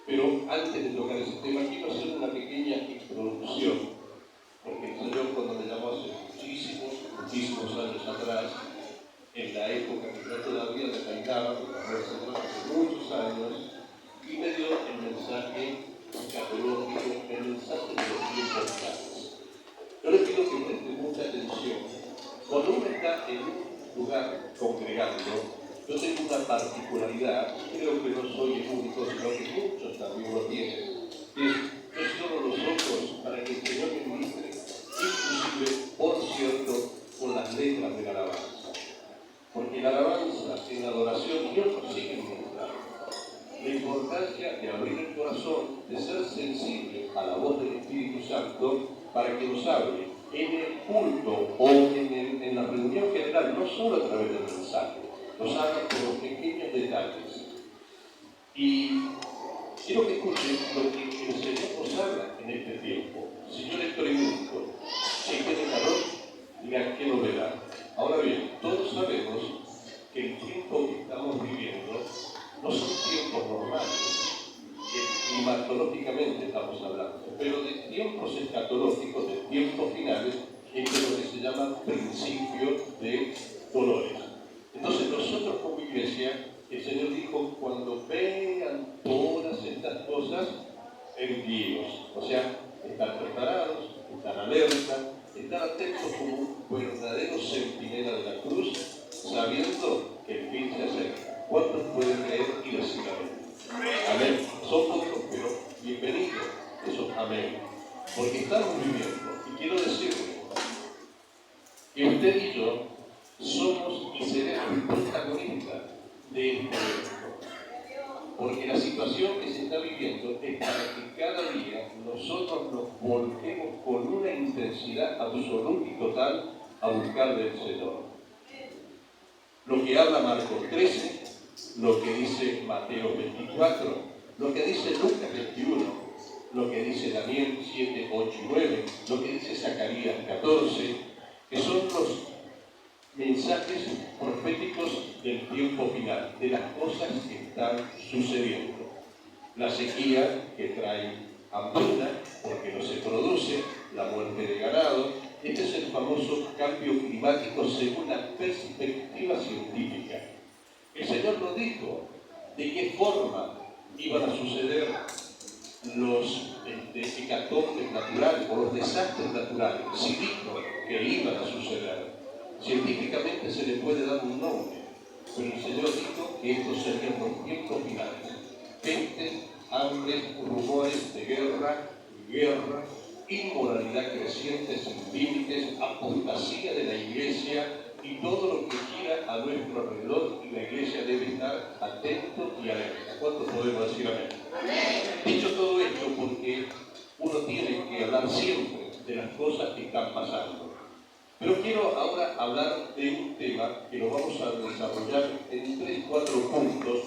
Pero antes de tocar ese tema, quiero hacer una pequeña introducción, porque el Señor, cuando me llamó hace muchísimos años atrás, en la época que yo todavía me reinaba, porque fue el Señor hace muchos años, y me dio el mensaje escatológico, el mensaje de los tiempos finales. Yo les pido que presten mucha atención. Cuando uno está en un lugar congregando, yo tengo una particularidad, creo que no soy el único, sino que muchos también lo tienen, que es, yo cierro los ojos para que el Señor me ministre, inclusive, por cierto, con las letras de la alabanza. Porque la alabanza, en la adoración, Dios nos sigue ministrando. La importancia de abrir el corazón, de ser sensible a la voz del Espíritu Santo para que nos hable en el culto o en la reunión general, no solo a través del mensaje, nos habla por los pequeños detalles. Y quiero que escuchen lo que el Señor nos habla en este tiempo. Si yo les pregunto, si tiene calor, digan qué novedad. Ahora bien, todos sabemos que el tiempo que estamos viviendo no son tiempos normales, climatológicamente estamos hablando, pero de tiempos escatológicos, de tiempos finales, en que lo que se llama principio de dolores. Entonces nosotros como iglesia, el Señor dijo, cuando vean todas estas cosas, envíos. O sea, están preparados, están alerta, están atentos como un verdadero centinela de la cruz, sabiendo que el fin se acerca. ¿Cuántos pueden creer y decir amén? Amén. Son pocos, pero bienvenidos. Eso, amén. Porque estamos viviendo, y quiero decirle que usted y yo somos y seremos protagonistas de este evento. Porque la situación que se está viviendo es para que cada día nosotros nos volquemos con una intensidad absoluta y total a buscar del Señor. Lo que habla Marcos 13, lo que dice Mateo 24, lo que dice Lucas 21, lo que dice Daniel 7, 8 y 9, lo que dice Zacarías 14, que son los mensajes proféticos del tiempo final, de las cosas que están sucediendo. La sequía que trae hambruna, porque no se produce, la muerte de ganado. Este es el famoso cambio climático según la perspectiva científica. El Señor nos dijo de qué forma iban a suceder los hecatombes naturales o los desastres naturales. Sí dijo que iban a suceder. Científicamente se le puede dar un nombre, pero el Señor dijo que estos serían los tiempos finales. Pestes, hambres, rumores de guerra, inmoralidad creciente sin límites, apostasía de la iglesia y todo lo que gira a nuestro alrededor, y la iglesia debe estar atento y alerta. ¿Cuántos podemos decir amén? Dicho todo esto, porque uno tiene que hablar siempre de las cosas que están pasando. Pero quiero ahora hablar de un tema que lo vamos a desarrollar en 3-4 puntos,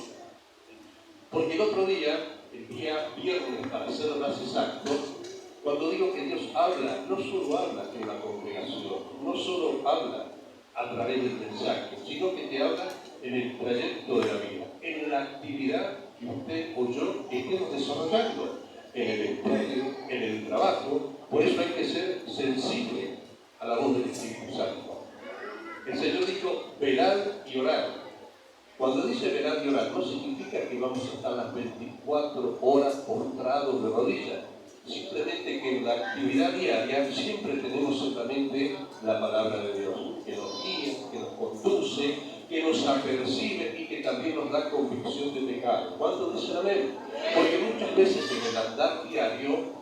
porque el otro día, el día viernes para ser más exactos, cuando digo que Dios habla, no solo habla en la congregación, no solo habla a través del mensaje, sino que te habla en el trayecto de la vida, en la actividad que usted o yo estemos desarrollando, en el estudio, en el trabajo. Por eso hay que ser sensible a la voz del Espíritu Santo. El Señor dijo, velad y orad. Cuando dice velad y orad, no significa que vamos a estar las 24 horas postrados de rodillas. Simplemente que en la actividad diaria siempre tenemos en la mente la palabra de Dios, que nos guía, que nos conduce, que nos apercibe y que también nos da convicción de pecado. ¿Cuántos dicen amén? Porque muchas veces en el andar diario,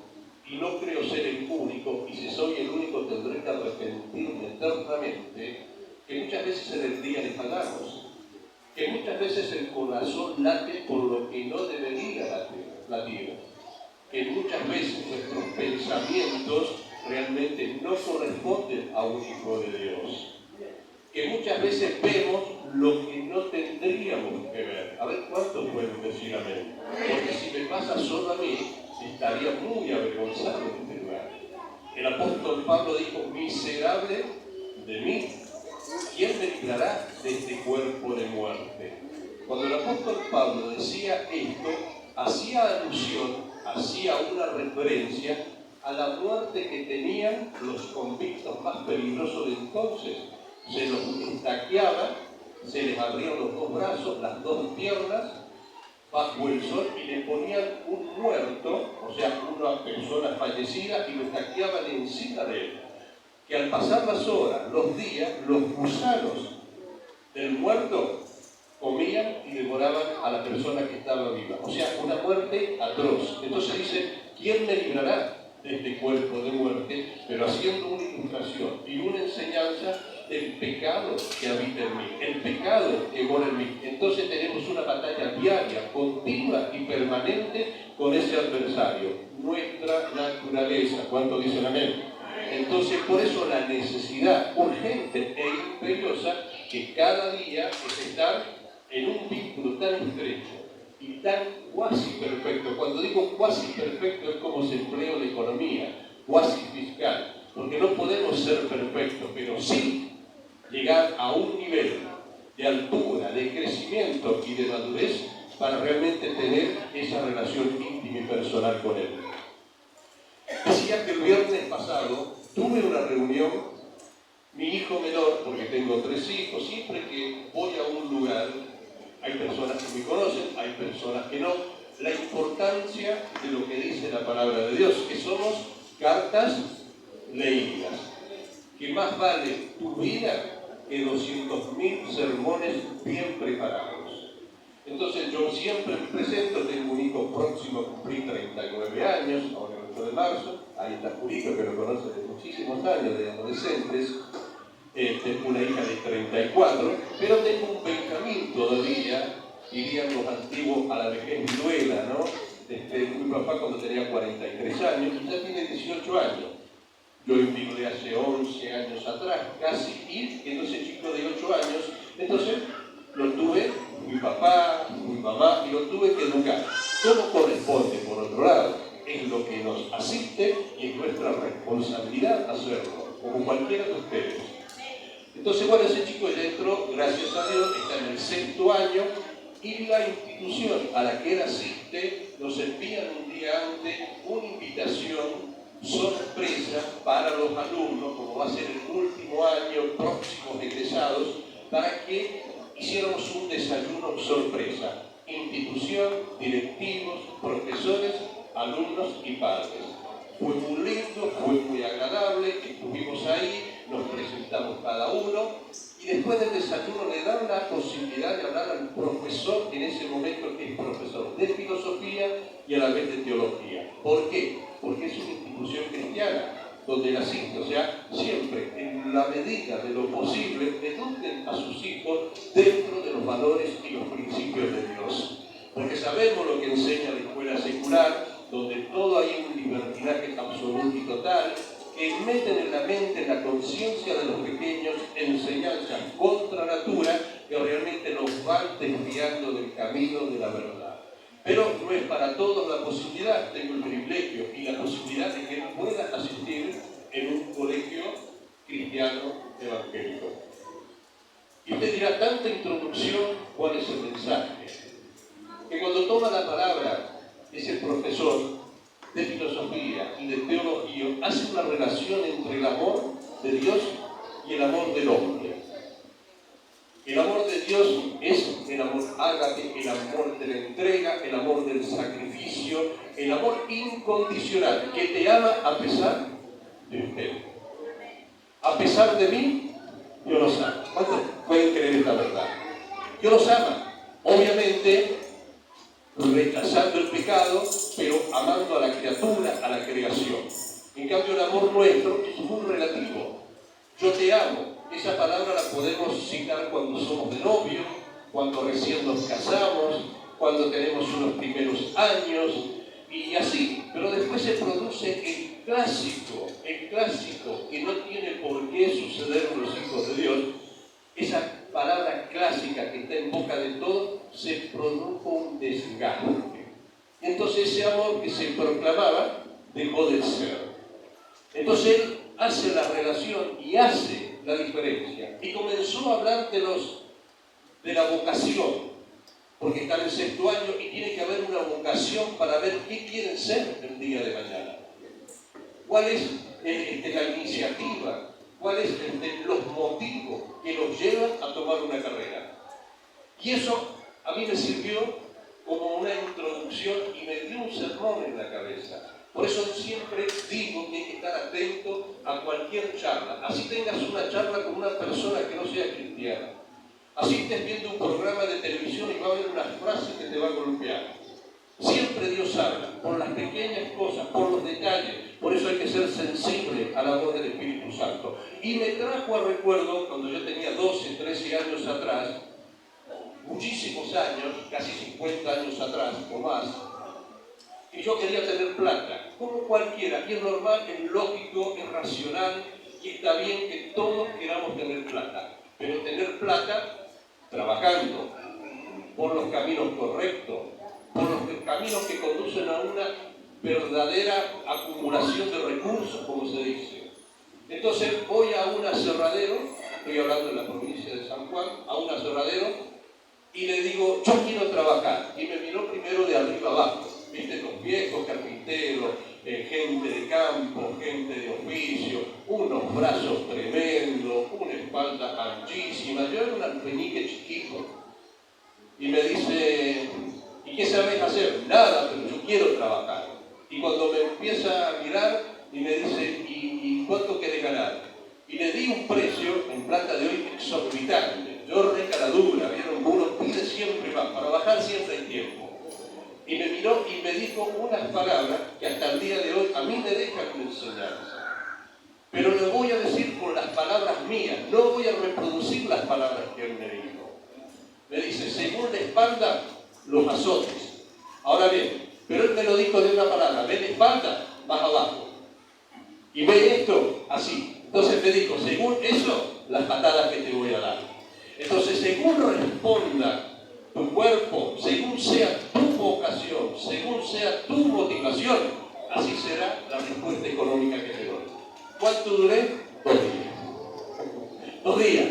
y no creo ser el único, y si soy el único tendré que arrepentirme eternamente, que muchas veces en el día le fallamos, que muchas veces el corazón late por lo que no debería latir, que muchas veces nuestros pensamientos realmente no corresponden a un hijo de Dios, que muchas veces vemos lo que no tendríamos que ver. A ver, ¿cuántos pueden decir amén? Porque si me pasa solo a mí, estaría muy avergonzado en este lugar. El apóstol Pablo dijo, miserable de mí, ¿quién me librará de este cuerpo de muerte? Cuando el apóstol Pablo decía esto, hacía alusión, hacía una referencia a la muerte que tenían los convictos más peligrosos de entonces. Se los estaqueaba, se les abrían los dos brazos, las dos piernas, bajo el sol, y le ponían un muerto, o sea, una persona fallecida, y lo estaqueaban encima de él. Que al pasar las horas, los días, los gusanos del muerto comían y devoraban a la persona que estaba viva. O sea, una muerte atroz. Entonces dice, ¿quién me librará de este cuerpo de muerte? Pero haciendo una ilustración y una enseñanza del pecado que habita en mí, el pecado que mora en mí. Entonces tenemos una batalla diaria, continua y permanente con ese adversario, nuestra naturaleza. ¿Cuánto dicen amén? Entonces, por eso la necesidad urgente e imperiosa que cada día es estar en un vínculo tan estrecho y tan cuasi perfecto. Cuando digo cuasi perfecto es como se emplea la economía, cuasi fiscal, porque no podemos ser perfectos, pero sí llegar a un nivel de altura, de crecimiento y de madurez para realmente tener esa relación íntima y personal con Él. Decía que el viernes pasado tuve una reunión, mi hijo menor, porque tengo 3 hijos, siempre que voy a un lugar, hay personas que me conocen, hay personas que no, la importancia de lo que dice la palabra de Dios, que somos cartas leídas, que más vale tu vida que 200.000 sermones bien preparados. Entonces yo siempre me presento, tengo un hijo próximo a cumplir 39 años, ahora el 8 de marzo, ahí está Julito, que lo conoce de muchísimos años, de adolescentes, una hija de 34, pero tengo un Benjamín todavía, dirían los antiguos, a la vejez viruela, ¿no? Mi papá cuando tenía 43 años, y ya tiene 18 años. Yo enviudé hace 11 años atrás, casi, y ese chico de 8 años, entonces lo tuve, mi papá, mi mamá, y lo tuve que educar. Todo corresponde, por otro lado, es lo que nos asiste y es nuestra responsabilidad hacerlo, como cualquiera de ustedes. Entonces, bueno, ese chico ya entró, gracias a Dios, está en el 6º año, y la institución a la que él asiste nos envían un día antes una invitación sorpresa para los alumnos, como va a ser el último año, próximos egresados, para que hiciéramos un desayuno sorpresa. Institución, directivos, profesores, alumnos y padres. Fue muy lindo, fue muy agradable, estuvimos ahí, nos presentamos cada uno y después del desayuno le dan la posibilidad de hablar al profesor, en ese momento que es profesor de filosofía y a la vez de teología. ¿Por qué? Porque es una institución cristiana donde él asiste, o sea, siempre en la medida de lo posible eduquen a sus hijos dentro de los valores y los principios de Dios. Porque sabemos lo que enseña la escuela secular, donde todo hay un libertinaje absoluto y total, que meten en la mente, en la conciencia de los pequeños, enseñanzas contra natura que realmente nos van desviando del camino de la verdad. Pero no es para todos la posibilidad, tengo el privilegio y la posibilidad de que él pueda asistir en un colegio cristiano evangélico. Y usted dirá, tanta introducción, ¿cuál es el mensaje? Que cuando toma la palabra ese profesor de filosofía y de teología hace una relación entre el amor de Dios y el amor del hombre. El amor de Dios es el amor ágape, el amor de la entrega, el amor del sacrificio, el amor incondicional, que te ama a pesar de usted. A pesar de mí, Dios los ama. ¿Cuántos pueden creer esta verdad? Dios los ama. Obviamente, rechazando el pecado, pero amando a la criatura, a la creación. En cambio, el amor nuestro es muy relativo. Yo te amo. Esa palabra la podemos citar cuando somos de novio, cuando recién nos casamos, cuando tenemos unos primeros años, y así. Pero después se produce el clásico, que no tiene por qué suceder en los hijos de Dios. Esa palabra clásica que está en boca de todos, se produjo un desgaste. Entonces ese amor que se proclamaba dejó de ser. Entonces él hace la relación y hace la diferencia. Y comenzó a hablar de la vocación, porque está en el 6º año y tiene que haber una vocación para ver qué quieren ser el día de mañana. ¿Cuál es la iniciativa? ¿Cuáles los motivos que los llevan a tomar una carrera? Y eso a mí me sirvió como una introducción y me dio un sermón en la cabeza. Por eso siempre digo que hay que estar atento a cualquier charla. Así tengas una charla con una persona que no sea cristiana. Así estés viendo un programa de televisión y va a haber unas frases que te va a golpear. Siempre Dios habla, por las pequeñas cosas, por los detalles. Por eso hay que ser sensible a la voz del Espíritu Santo. Y me trajo a recuerdo, cuando yo tenía 12, 13 años atrás, muchísimos años, casi 50 años atrás o más, que yo quería tener plata, como cualquiera, y es normal, es lógico, es racional, y está bien que todos queramos tener plata. Pero tener plata trabajando por los caminos correctos, por los caminos que conducen a una verdadera acumulación de recursos, como se dice. Entonces voy a un aserradero, estoy hablando de la provincia de San Juan, a un aserradero, y le digo, yo quiero trabajar. Y me miró primero de arriba abajo, viste, los viejos carpinteros, gente de campo, gente de oficio, unos brazos tremendos, una espalda anchísima. Yo era un alfeñique chiquito. Y me dice, ¿y qué sabes hacer? Nada, pero yo quiero trabajar. Y cuando me empieza a mirar y me dice, ¿y cuánto querés ganar? Y le di un precio en plata de hoy exorbitante. Yo recaladura, ¿vieron? Uno pide siempre más, para bajar siempre hay tiempo. Y me miró y me dijo unas palabras que hasta el día de hoy a mí me dejan una enseñanza. Pero lo voy a decir con las palabras mías, no voy a reproducir las palabras que él me dijo. Me dice, según la espalda, los azotes. Ahora bien, pero él me lo dijo de una palabra, ve la espalda, vas abajo. Y ve esto, así. Entonces me dijo, según eso, las patadas que te voy a dar. Entonces, según responda tu cuerpo, según sea tu vocación, según sea tu motivación, así será la respuesta económica que te doy. ¿Cuánto duré? 2 días. 2 días.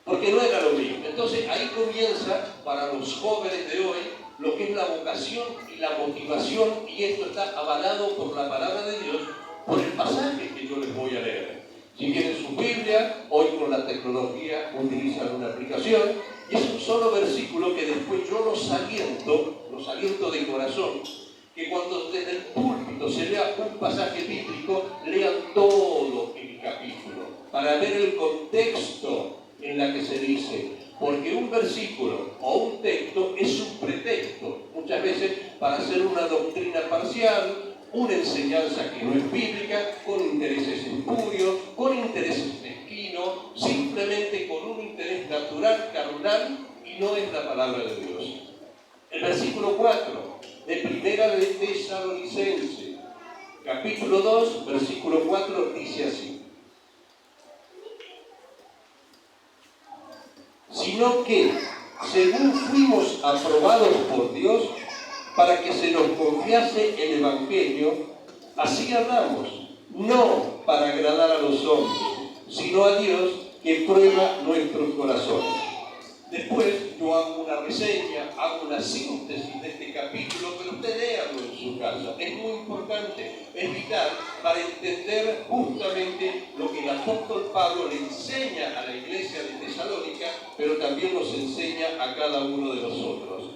Porque no era lo mío. Entonces ahí comienza para los jóvenes de hoy lo que es la vocación y la motivación, y esto está avalado por la palabra de Dios, por el pasaje que yo les voy a leer. Si tienen su Biblia, hoy con la tecnología utilizan una aplicación, y es un solo versículo que después yo los aliento de corazón, que cuando desde el púlpito se lea un pasaje bíblico, lean todo el capítulo, para ver el contexto en la que se dice, porque un versículo o un texto es un pretexto, muchas veces para hacer una doctrina parcial, una enseñanza que no es bíblica, con intereses espurios, con intereses mezquinos, simplemente con un interés natural, carnal, y no es la palabra de Dios. El versículo 4 de Primera de Tesalonicenses, capítulo 2, versículo 4, dice así: sino que, según fuimos aprobados por Dios, para que se nos confiase el Evangelio, así hablamos, no para agradar a los hombres, sino a Dios que prueba nuestros corazones. Después yo hago una reseña, hago una síntesis de este capítulo, pero usted léalo en su casa. Es muy importante, es vital para entender justamente lo que el apóstol Pablo le enseña a la iglesia de Tesalónica, pero también nos enseña a cada uno de nosotros.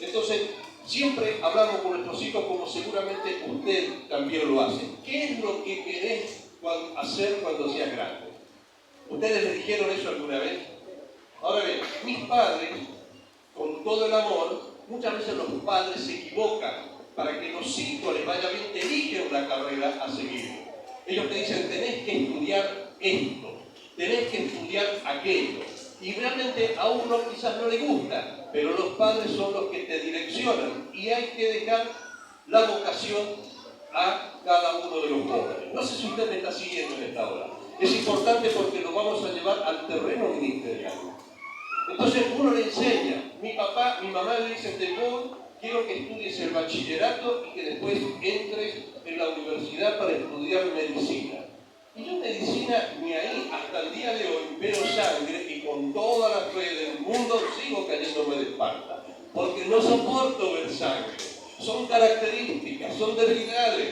Entonces, siempre hablamos con nuestros hijos como seguramente usted también lo hace. ¿Qué es lo que querés hacer cuando seas grande? ¿Ustedes le dijeron eso alguna vez? Ahora bien, mis padres, con todo el amor, muchas veces los padres se equivocan. Para que los hijos les vaya bien, te eligen una carrera a seguir. Ellos te dicen, tenés que estudiar esto, tenés que estudiar aquello. Y realmente a uno quizás no le gusta, pero los padres son los que te direccionan. Y hay que dejar la vocación a cada uno de los jóvenes. No sé si usted me está siguiendo en esta hora. Es importante porque lo vamos a llevar al terreno ministerial. Entonces uno le enseña, mi mamá le dicen, quiero que estudies el bachillerato y que después entres en la universidad para estudiar medicina. Y yo medicina ni ahí, hasta el día de hoy veo sangre y con toda la fe del mundo sigo cayéndome de espalda, porque no soporto ver sangre. son características, son debilidades.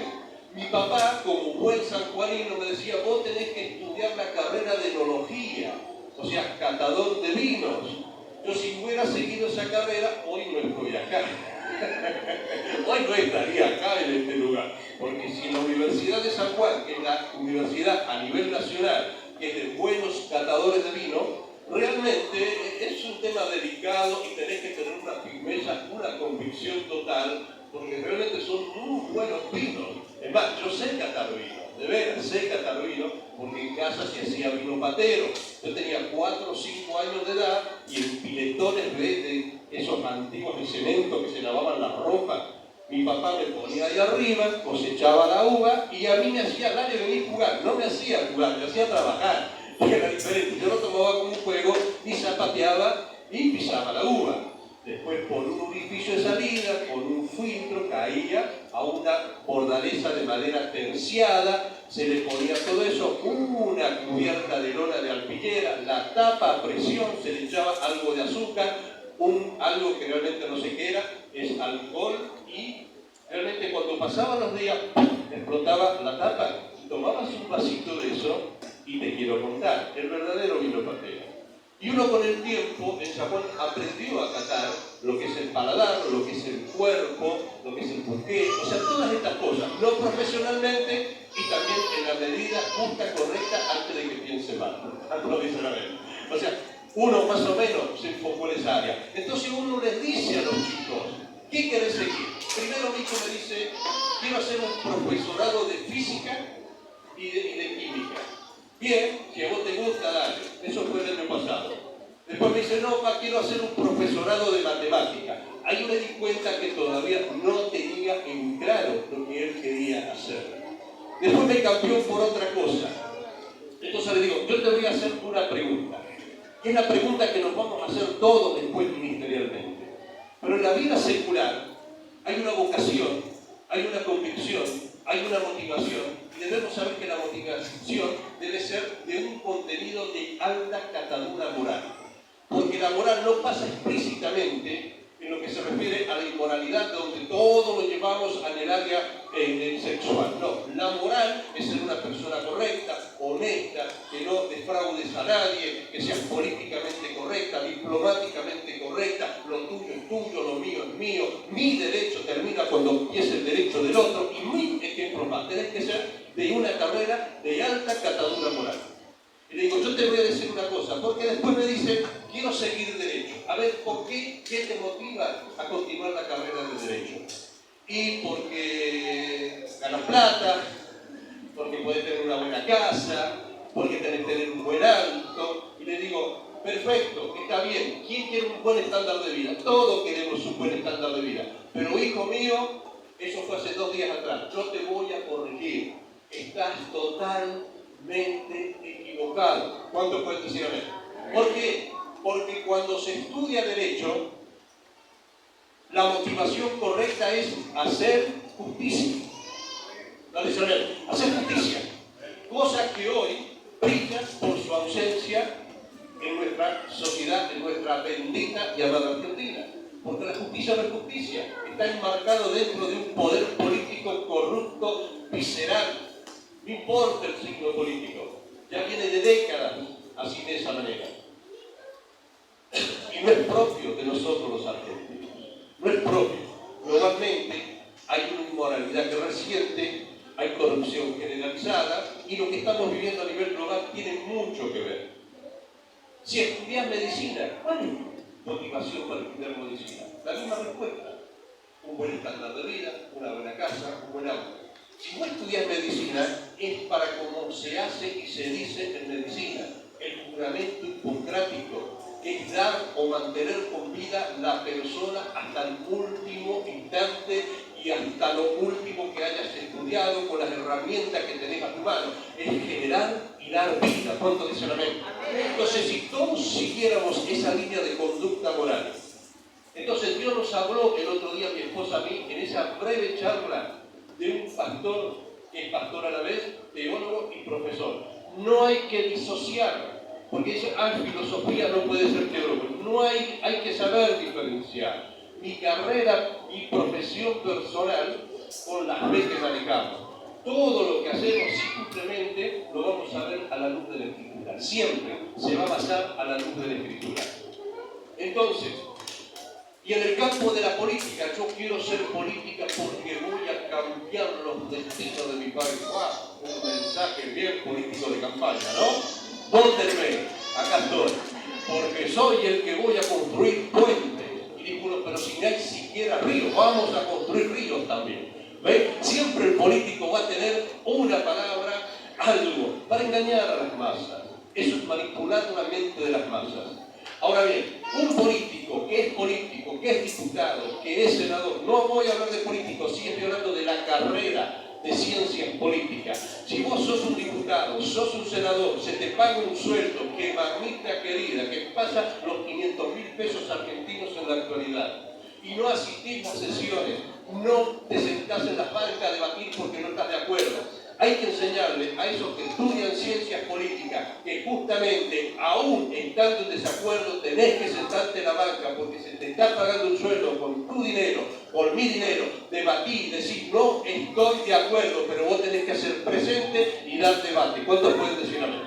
Mi papá, como buen sanjuanino, me decía, vos tenés que estudiar la carrera de enología, o sea, catador de vinos. Yo si hubiera seguido esa carrera, hoy no estoy acá. Hoy no estaría acá en este lugar. Porque si la Universidad de San Juan, que es la universidad a nivel nacional, que es de buenos catadores de vino, realmente es un tema delicado y tenés que tener una firmeza, una convicción total, porque realmente son muy buenos vinos. Es más, yo sé catar vino, de veras, sé catar vino, porque en casa se hacía vino patero. Yo tenía 4 o 5 años de edad y en piletones de esos antiguos de cemento que se lavaban la ropa, mi papá me ponía ahí arriba, cosechaba la uva y a mí me hacía, dale, vení a jugar. No me hacía jugar, me hacía trabajar. Y era diferente, yo lo tomaba como un juego y zapateaba y pisaba la uva. Después, por un orificio de salida, por un filtro, caía a una bordaleza de madera terciada, se le ponía todo eso, una cubierta de lona de alpillera, la tapa a presión, se le echaba algo de azúcar, algo que realmente no sé qué era, es alcohol, y realmente cuando pasaban los días, explotaba la tapa, tomabas un vasito de eso y te quiero contar, el verdadero vino patero. Y uno con el tiempo en San Juan aprendió a catar lo que es el paladar, lo que es el cuerpo, lo que es el porqué, o sea, todas estas cosas, no profesionalmente y también en la medida justa, correcta, antes de que piense mal, aprovisionalmente. O sea, uno más o menos se enfocó en esa área. Entonces uno les dice a los chicos, ¿qué querés seguir? Primero mi hijo me dice, quiero hacer un profesorado de física y de química. Bien, si a vos te gusta, dale. Eso fue el año pasado. Después me dice, no, papá, quiero hacer un profesorado de matemática. Ahí me di cuenta que todavía no tenía en claro lo que él quería hacer. Después me cambió por otra cosa. Entonces le digo, yo te voy a hacer una pregunta. Es la pregunta que nos vamos a hacer todos después ministerialmente. Pero en la vida secular hay una vocación, hay una convicción, hay una motivación, y debemos saber que la motivación debe ser de un contenido de alta catadura moral. Porque la moral no pasa explícitamente en lo que se refiere a la inmoralidad, donde todo lo llevamos en el área sexual. No, la moral es ser una persona correcta, honesta, que no defraudes a nadie, que seas políticamente correcta, diplomáticamente correcta, lo tuyo es tuyo, lo mío es mío, mi derecho termina cuando empieza el derecho del otro, y mi ejemplo más, tenés que ser de una carrera de alta catadura moral. Y le digo, yo te voy a decir una cosa, porque después me dice, quiero seguir derecho. A ver, ¿por qué? ¿Qué te motiva a continuar la carrera de derecho? Y porque ganas plata, porque puedes tener una buena casa, porque tenés que tener un buen auto. Y le digo, perfecto, está bien. ¿Quién quiere un buen estándar de vida? Todos queremos un buen estándar de vida. Pero hijo mío, eso fue hace 2 días atrás. Yo te voy a corregir. Estás totalmente equivocado. ¿Cuántos pueden decir amén? ¿Por qué? Porque cuando se estudia derecho, la motivación correcta es hacer justicia. Hacer justicia. Cosa que hoy brilla por su ausencia en nuestra sociedad, en nuestra bendita y amada Argentina. Porque la justicia no es justicia. Está enmarcado dentro de un poder político corrupto, visceral. No importa el signo político. Ya viene de décadas así de esa manera. Y no es propio de nosotros los argentinos. No es propio. Globalmente hay una inmoralidad que resiente, hay corrupción generalizada, y lo que estamos viviendo a nivel global tiene mucho que ver. Si estudias medicina, ¿cuál es tu motivación para estudiar medicina? La misma respuesta. Un buen estándar de vida, una buena casa, un buen auto. Si no estudias medicina, es para como se hace y se dice en medicina, el juramento hipocrático, que es dar o mantener con vida la persona hasta el último instante y hasta lo último que hayas estudiado con las herramientas que tenés a tu mano. Es generar y dar vida. ¿Cuánto dicen amén? Entonces, si todos siguiéramos esa línea de conducta moral, entonces Dios nos habló el otro día, mi esposa a mí, en esa breve charla de un pastor que es pastor a la vez, teólogo y profesor. No hay que disociar, porque dice, filosofía no puede ser teólogo. No hay que saber diferenciar. mi carrera, mi profesión personal con la fe que manejamos. Todo lo que hacemos simplemente lo vamos a ver a la luz de la Escritura. Siempre se va a basar a la luz de la Escritura. Entonces, y en el campo de la política, yo quiero ser política porque voy a cambiar los destinos de mi país. ¡Wow! Un mensaje bien político de campaña, ¿no? Vótenme, acá estoy, porque soy el que voy a construir puentes. Y digo, pero si no hay siquiera ríos, vamos a construir ríos también. ¿Ven? Siempre el político va a tener una palabra, algo, para engañar a las masas. Eso es manipular la mente de las masas. Ahora bien, un político, que es diputado, que es senador, no voy a hablar de políticos, sí estoy hablando de la carrera de ciencias políticas. Si vos sos un diputado, sos un senador, se te paga un sueldo que, mamita querida, que pasa los 500.000 pesos argentinos en la actualidad, y no asistís a sesiones, no te sentás en las bancas a debatir porque no estás de acuerdo. Hay que enseñarle a esos que estudian ciencias políticas que justamente, aún estando en desacuerdo, tenés que sentarte en la banca porque se te está pagando un sueldo con tu dinero, con mi dinero, debatir, decir no estoy de acuerdo, pero vos tenés que hacer presente y dar debate. ¿Cuántos pueden decir amén?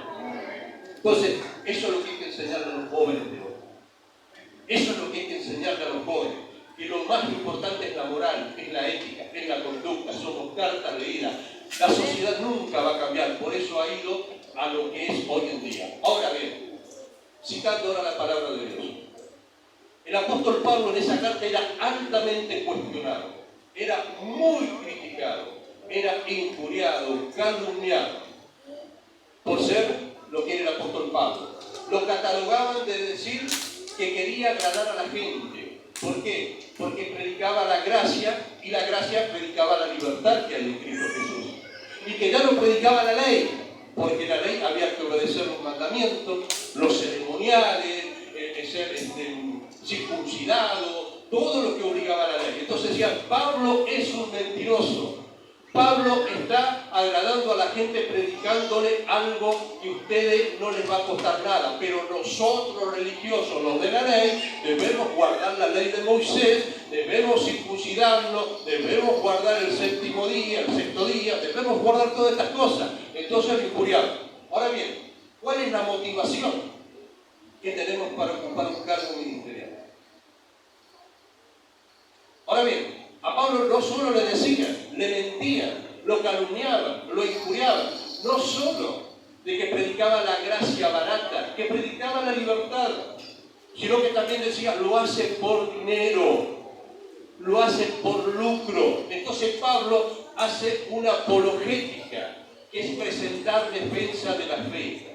Entonces, eso es lo que hay que enseñarle a los jóvenes de hoy. Eso es lo que hay que enseñarle a los jóvenes. Y lo más importante es la moral, es la ética, es la conducta, somos cartas leídas. La sociedad nunca va a cambiar, por eso ha ido a lo que es hoy en día. Ahora bien, citando ahora la palabra de Dios, el apóstol Pablo en esa carta era altamente cuestionado, era muy criticado, era injuriado, calumniado, por ser lo que era el apóstol Pablo. Lo catalogaban de decir que quería agradar a la gente. ¿Por qué? Porque predicaba la gracia, y la gracia predicaba la libertad que hay en Cristo Jesús. Y que ya no predicaba la ley, porque la ley había que obedecer los mandamientos, los ceremoniales, ser circuncidado, todo lo que obligaba la ley. Entonces decían, Pablo es un mentiroso. Pablo está agradando a la gente predicándole algo que a ustedes no les va a costar nada, pero nosotros religiosos, los de la ley, debemos guardar la ley de Moisés, debemos circuncidarnos, debemos guardar el séptimo día, el sexto día, debemos guardar todas estas cosas. Entonces lo injuriaron. Ahora bien, ¿cuál es la motivación que tenemos para ocupar un cargo ministerial? Ahora bien, a Pablo no solo le decían, le mentían, lo calumniaban, lo injuriaban, no solo de que predicaba la gracia barata, que predicaba la libertad, sino que también decía, lo hace por dinero, lo hace por lucro. Entonces Pablo hace una apologética, que es presentar defensa de la fe.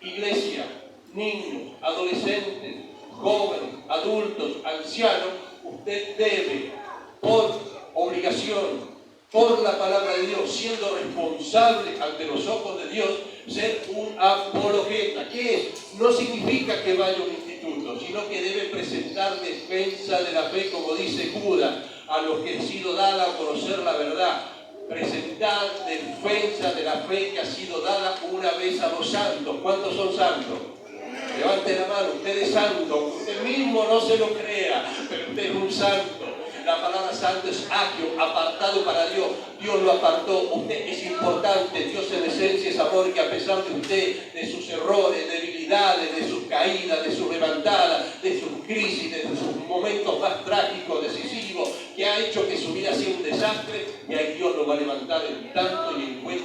Iglesia, niños, adolescentes, jóvenes, adultos, ancianos, usted debe, por obligación, por la palabra de Dios, siendo responsable ante los ojos de Dios, ser un apologeta. ¿Qué es? No significa que vaya a un instituto, sino que debe presentar defensa de la fe, como dice Judas, a los que ha sido dada a conocer la verdad. Presentar defensa de la fe que ha sido dada una vez a los santos. ¿Cuántos son santos? Levante la mano, usted es santo, usted mismo no se lo crea, pero usted es un santo. La palabra santo es agio, apartado para Dios. Dios lo apartó. Usted es importante. Dios en esencia es amor, que a pesar de usted, de sus errores, debilidades, de sus caídas, de sus levantadas, de sus crisis, de sus momentos más trágicos, decisivos, que ha hecho que su vida sea un desastre, y ahí Dios lo va a levantar en tanto y en cuanto,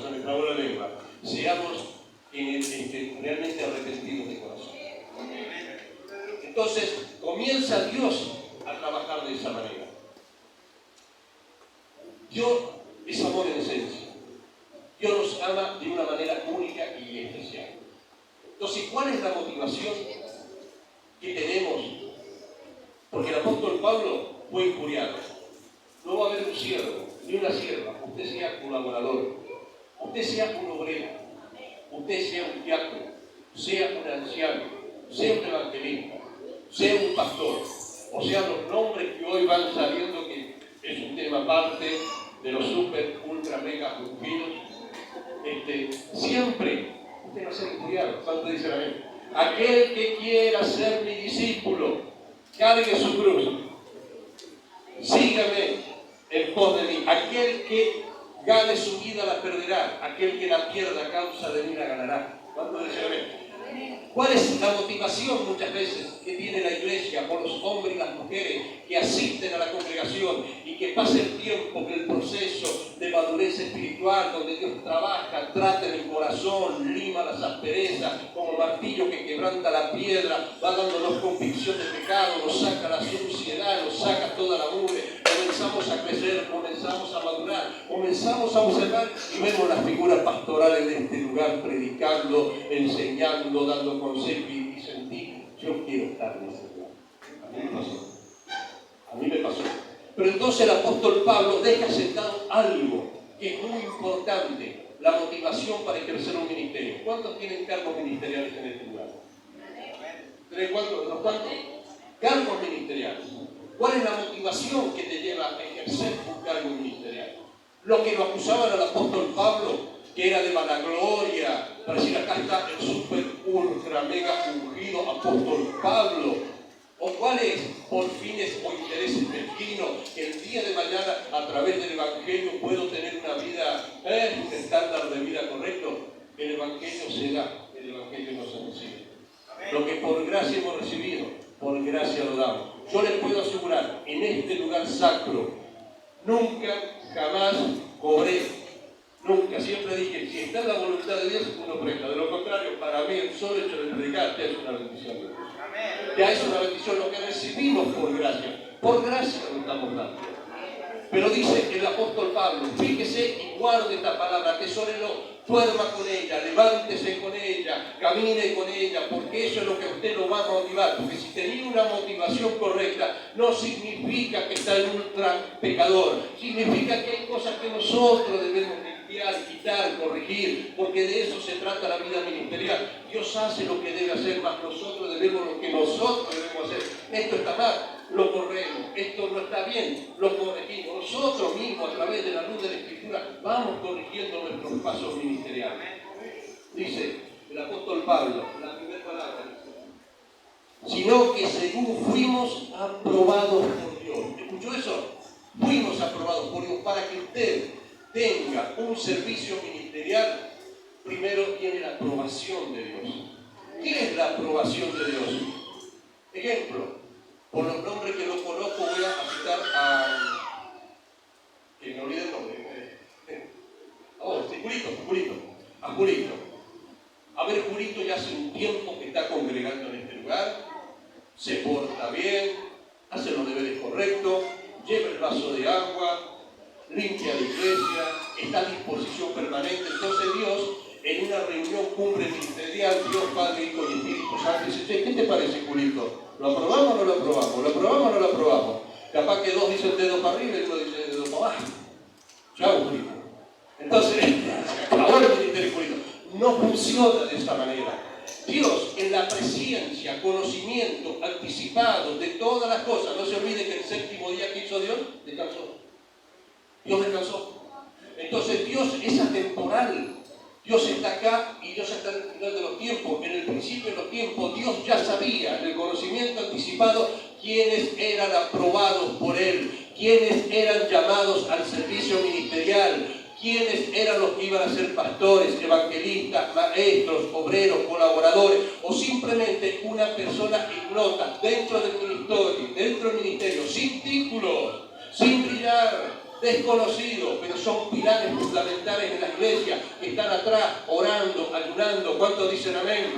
se me trabó la lengua, seamos realmente arrepentidos de corazón. Entonces comienza Dios a trabajar de esa manera. Dios es amor en esencia. Dios nos ama de una manera única y especial. Entonces, ¿cuál es la motivación que tenemos? Porque el apóstol Pablo fue injuriado. No va a haber un siervo, ni una sierva. Usted sea colaborador, usted sea un obrero, usted sea un diácono, sea un anciano, sea un evangelista, sea un pastor, o sea los nombres que hoy van saliendo, que es un tema aparte de los super, ultra, mega ungidos. Siempre usted va a ser injuriado. ¿Cuánto dicen amén? Aquel que quiera ser mi discípulo, cargue su cruz. Sígame en pos de mí. Aquel que gane su vida la perderá. Aquel que la pierda a causa de mí la ganará. ¿Cuánto dicen amén? ¿Cuál es la motivación muchas veces que tiene la iglesia con los hombres y las mujeres que asisten a la congregación y que pasa el tiempo, que el proceso de madurez espiritual, donde Dios trabaja, trata en el corazón, lima las asperezas, como martillo que quebranta la piedra, va dándonos convicción de pecado, nos saca la suciedad, nos saca toda la mugre, comenzamos a crecer, comenzamos a madurar, comenzamos a observar y vemos las figuras pastorales de este lugar predicando, enseñando, dando consejos y sentir, yo quiero estar en ese lugar. A mí me pasó. A mí me pasó. Pero entonces el apóstol Pablo deja sentado algo que es muy importante, la motivación para ejercer un ministerio. ¿Cuántos tienen cargos ministeriales en este lugar? ¿Cuántos? Cargos ministeriales. ¿Cuál es la motivación que te lleva a ejercer un cargo ministerial? Lo que lo acusaban al apóstol Pablo, que era de vanagloria, para decir acá está el super ultra mega ungido apóstol Pablo. ¿O cuál es por fines o intereses mezquinos que el día de mañana a través del Evangelio puedo tener una vida, un estándar de vida correcto? El Evangelio se da, el Evangelio no se recibe. Lo que por gracia hemos recibido, por gracia lo damos. Yo les puedo asegurar, en este lugar sacro, nunca, jamás cobré. Nunca, siempre dije, si está en la voluntad de Dios, uno presta. De lo contrario, para mí el solo hecho de predicar ya es una bendición de Dios. Ya es una bendición lo que recibimos por gracia. Por gracia lo estamos dando. Pero dice el apóstol Pablo, fíjese y guarde esta palabra, atesórelo, duerma con ella, levántese con ella, camine con ella, porque eso es lo que a usted lo va a motivar. Porque si tenía una motivación correcta, no significa que está en ultra pecador, significa que hay cosas que nosotros debemos limpiar, quitar, corregir, porque de eso se trata la vida ministerial. Dios hace lo que debe hacer, más nosotros debemos lo que nosotros debemos hacer. Esto está mal, lo corremos, esto no está bien, lo corregimos. Nosotros mismos, a través de la luz de la Escritura, vamos corrigiendo nuestros pasos ministeriales. Dice el apóstol Pablo, la primera palabra, sino que según fuimos aprobados por Dios. ¿Escuchó eso? Fuimos aprobados por Dios para que usted tenga un servicio ministerial. Primero tiene la aprobación de Dios. ¿Qué es la aprobación de Dios? Ejemplo, por los nombres que lo conozco voy a citar a... que me olvide el nombre. Julito. A Julito. A ver, Julito ya hace un tiempo que está congregando en este lugar, se porta bien, hace los deberes correctos, lleva el vaso de agua, limpia la iglesia, está a disposición permanente. Entonces Dios, en una reunión cumbre ministerial, Dios, Padre, Hijo y Espíritu Santo, dice, ¿qué te parece, Julito? ¿Lo aprobamos o no lo aprobamos? ¿Lo aprobamos o no lo aprobamos? Capaz que dos dicen dedo para arriba y uno dice dedo para abajo. Chao, Julito. Entonces, ahora el ministerio Julito no funciona de esa manera. Dios, en la presencia, conocimiento anticipado de todas las cosas, no se olvide que el séptimo día que hizo Dios, descansó. Dios descansó. Entonces Dios es atemporal. Dios está acá y Dios está al final de los tiempos. En el principio de los tiempos Dios ya sabía, en el conocimiento anticipado, quiénes eran aprobados por Él, quiénes eran llamados al servicio ministerial, quiénes eran los que iban a ser pastores, evangelistas, maestros, obreros, colaboradores, o simplemente una persona ignota dentro del ministerio, sin títulos, sin brillar, desconocidos, pero son pilares fundamentales en la iglesia, que están atrás orando, ayunando. ¿Cuántos dicen amén?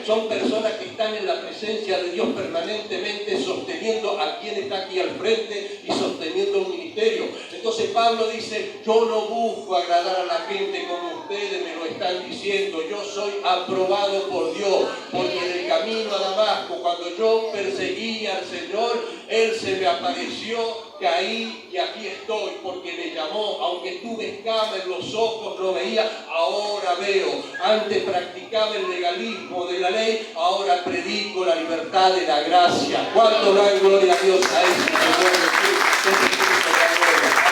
Son personas que están en la presencia de Dios permanentemente, sosteniendo a quien está aquí al frente y sosteniendo un ministerio. Entonces Pablo dice, yo no busco agradar a la gente como ustedes me lo están diciendo, yo soy aprobado por Dios, porque en el camino a Damasco, cuando yo perseguía al Señor, Él se me apareció, caí y aquí estoy, porque me llamó. Aunque tuve escama en los ojos, no veía, ahora veo. Antes practicaba el legalismo de la ley, ahora predico la libertad de la gracia. ¿Cuánto dan gloria a Dios a eso?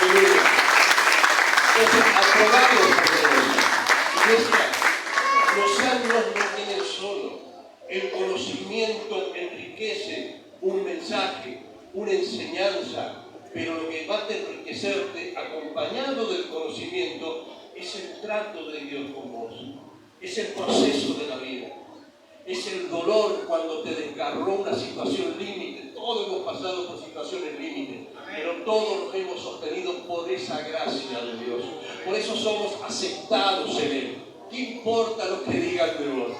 Aleluya. Entonces, aprobados por Dios. Iglesia, los años no vienen solo. El una enseñanza, pero lo que va a enriquecerte, acompañado del conocimiento, es el trato de Dios con vos, es el proceso de la vida, es el dolor cuando te desgarró una situación límite. Todos hemos pasado por situaciones límite, pero todos nos hemos sostenido por esa gracia de Dios. Por eso somos aceptados en Él. ¿Qué importa lo que digan de vos?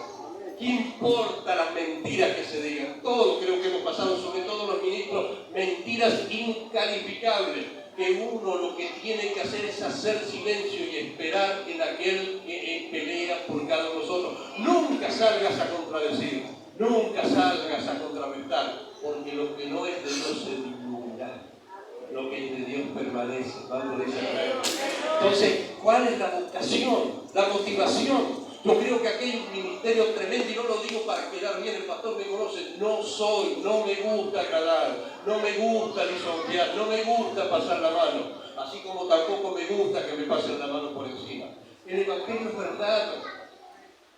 ¿Qué importa las mentiras que se digan? Todos creo que hemos pasado, sobre todo los ministros, mentiras incalificables, que uno lo que tiene que hacer es hacer silencio y esperar en aquel que pelea por cada uno de nosotros. Nunca salgas a contradecir, nunca salgas a contrarrestar, porque lo que no es de Dios se diluirá. Lo que es de Dios permanece. Vamos a decir. Entonces, ¿cuál es la vocación? La motivación. Yo creo que aquí hay un ministerio tremendo, y no lo digo para quedar bien, el pastor me conoce, no me gusta agradar, no me gusta lisonjear, no me gusta pasar la mano, así como tampoco me gusta que me pasen la mano por encima. El Evangelio es verdad,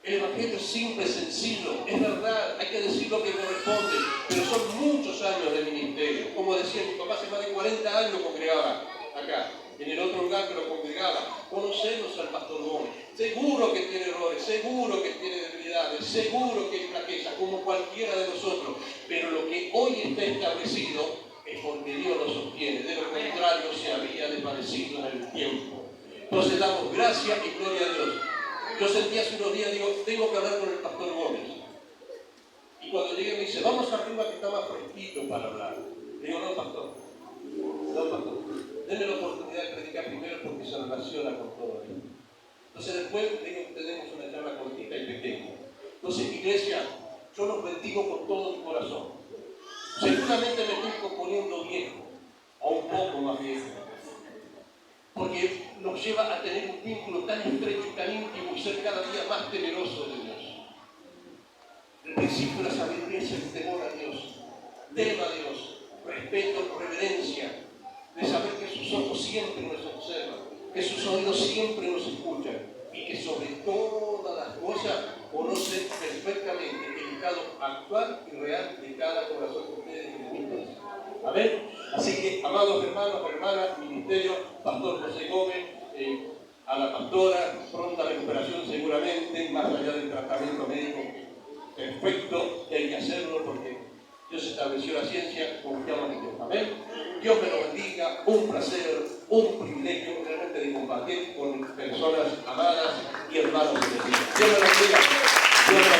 el Evangelio es simple, sencillo, es verdad, hay que decir lo que corresponde, pero son muchos años de ministerio. Como decía mi papá, hace más de 40 años congregaba acá. En el otro lugar que lo congregaba, conocemos al pastor Gómez. Seguro que tiene errores, seguro que tiene debilidades, seguro que hay flaquezas, como cualquiera de nosotros. Pero lo que hoy está establecido es porque Dios lo sostiene. De lo contrario, se había desvanecido en el tiempo. Entonces damos gracias y gloria a Dios. Yo sentí hace unos días, digo, tengo que hablar con el pastor Gómez. Y cuando llegué me dice, vamos arriba que está más fresquito para hablar. Le digo, no, pastor. Denme la oportunidad de predicar primero porque se relaciona con todo esto. Entonces después tenemos una charla cortita y pequeña. Entonces, iglesia, yo los bendigo con todo mi corazón. Seguramente me estoy poniendo viejo, o un poco más viejo, porque nos lleva a tener un vínculo tan estrecho y tan íntimo y ser cada día más temeroso de Dios. El principio de la sabiduría es el temor a Dios, tema a Dios, respeto, reverencia, de saber que sus ojos siempre nos observan, que sus oídos siempre nos escuchan y que sobre todas las cosas conoce perfectamente el estado actual y real de cada corazón de ustedes y de ustedes. Amén. Así que, amados hermanos, hermanas, ministerio, pastor José Gómez, a la pastora, pronta recuperación seguramente, más allá del tratamiento médico perfecto, que hay que hacerlo porque Dios estableció la ciencia, confiamos en Dios. Amén. Dios me lo bendiga, un placer, un privilegio realmente de compartir con personas amadas y hermanos de Dios. Dios me lo bendiga.